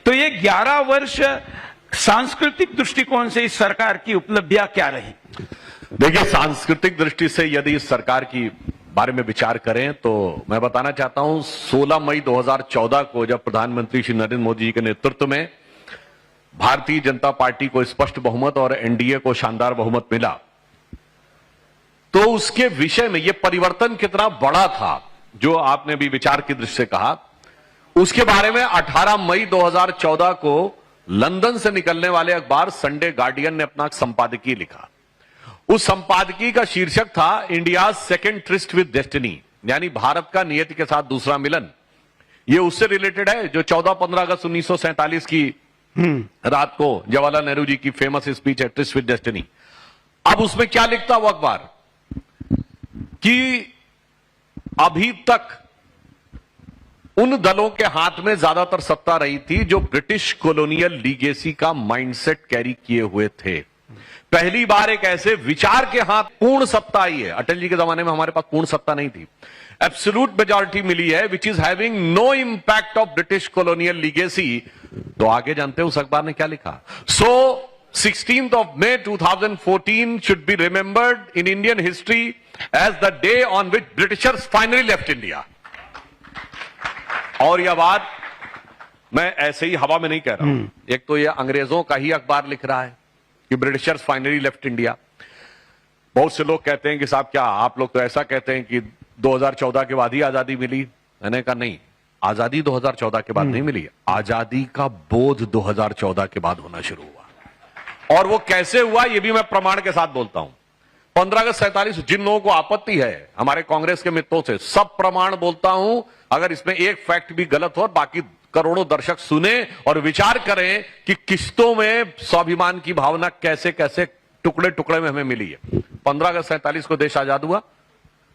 तो ये 11 वर्ष सांस्कृतिक दृष्टिकोण से इस सरकार की उपलब्धियां क्या रही? देखिए, सांस्कृतिक दृष्टि से यदि इस सरकार की बारे में विचार करें तो मैं बताना चाहता हूं 16 मई 2014 को जब प्रधानमंत्री श्री नरेंद्र मोदी जी के नेतृत्व में भारतीय जनता पार्टी को स्पष्ट बहुमत और एनडीए को शानदार बहुमत मिला, तो उसके विषय में यह परिवर्तन कितना बड़ा था जो आपने भी विचार की दृष्टि से कहा, उसके बारे में 18 मई 2014 को लंदन से निकलने वाले अखबार संडे गार्डियन ने अपना संपादकीय लिखा। उस संपादकीय का शीर्षक था India second tourist with destiny, यानी भारत का नियति के साथ दूसरा मिलन। यह उससे रिलेटेड है जो 14-15 अगस्त 1947 की रात को जवाहरलाल नेहरू जी की फेमस स्पीच है, ट्रिस्ट विद डेस्टिनी। अब उसमें क्या लिखता वो अखबार कि अभी तक उन दलों के हाथ में ज्यादातर सत्ता रही थी जो ब्रिटिश कॉलोनियल लीगेसी का माइंडसेट कैरी किए हुए थे। पहली बार एक ऐसे विचार के हाथ पूर्ण सत्ता आई है। अटल जी के जमाने में हमारे पास पूर्ण सत्ता नहीं थी, एब्सोल्यूट मेजॉरिटी मिली है, which is having no impact of British colonial legacy. तो आगे जानते हैं उस अखबार ने क्या लिखा? सो 16th of May 2014 should be remembered in Indian history as the day on which Britishers finally left India. और यह बात मैं ऐसे ही हवा में नहीं कह रहा हूं, एक तो यह अंग्रेजों का ही अखबार लिख रहा है कि ब्रिटिशर्स फाइनली लेफ्ट इंडिया। बहुत से लोग कहते हैं कि साहब क्या आप लोग तो ऐसा कहते हैं कि 2014 के बाद ही आजादी मिली। मैंने कहा नहीं, आजादी 2014 के बाद नहीं मिली, आजादी का बोध 2014 के बाद होना शुरू हुआ। और वो कैसे हुआ ये भी मैं प्रमाण के साथ बोलता हूं। 15 अगस्त 47 जिन लोगों को आपत्ति है हमारे कांग्रेस के मित्रों से, सब प्रमाण बोलता हूं। अगर इसमें एक फैक्ट भी गलत हो, बाकी करोड़ों दर्शक सुने और विचार करें कि किश्तों में स्वाभिमान की भावना कैसे कैसे टुकड़े टुकड़े में हमें मिली है। 15 अगस्त 47 को देश आजाद हुआ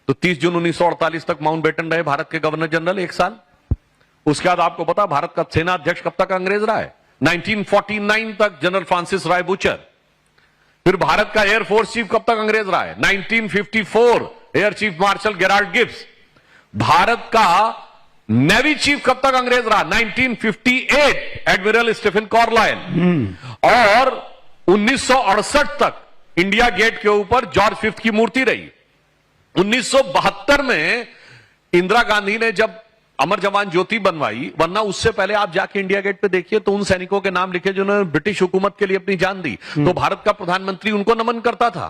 तो 30 जून 1948 तक माउंटबेटन रहे भारत के गवर्नर जनरल 1 साल। उसके बाद आपको पता भारत का सेना अध्यक्ष कब तक अंग्रेज रहा है? 1949 तक जनरल फ्रांसिस राय बुचर। फिर भारत का एयरफोर्स चीफ कब तक अंग्रेज रहा है? 1954 air chief marshal Gerald Gibbs. Bharat का नेवी चीफ कब तक अंग्रेज रहा? 1958 एडमिरल स्टीफन कार्लाइल। और 1968 तक इंडिया गेट के ऊपर जॉर्ज फिफ्थ की मूर्ति रही। 1972 में इंदिरा गांधी ने जब अमर जवान ज्योति बनवाई, वरना उससे पहले आप जाके इंडिया गेट पे देखिए तो उन सैनिकों के नाम लिखे जिन्होंने ब्रिटिश हुकूमत के लिए अपनी जान दी। तो भारत का प्रधानमंत्री उनको नमन करता था।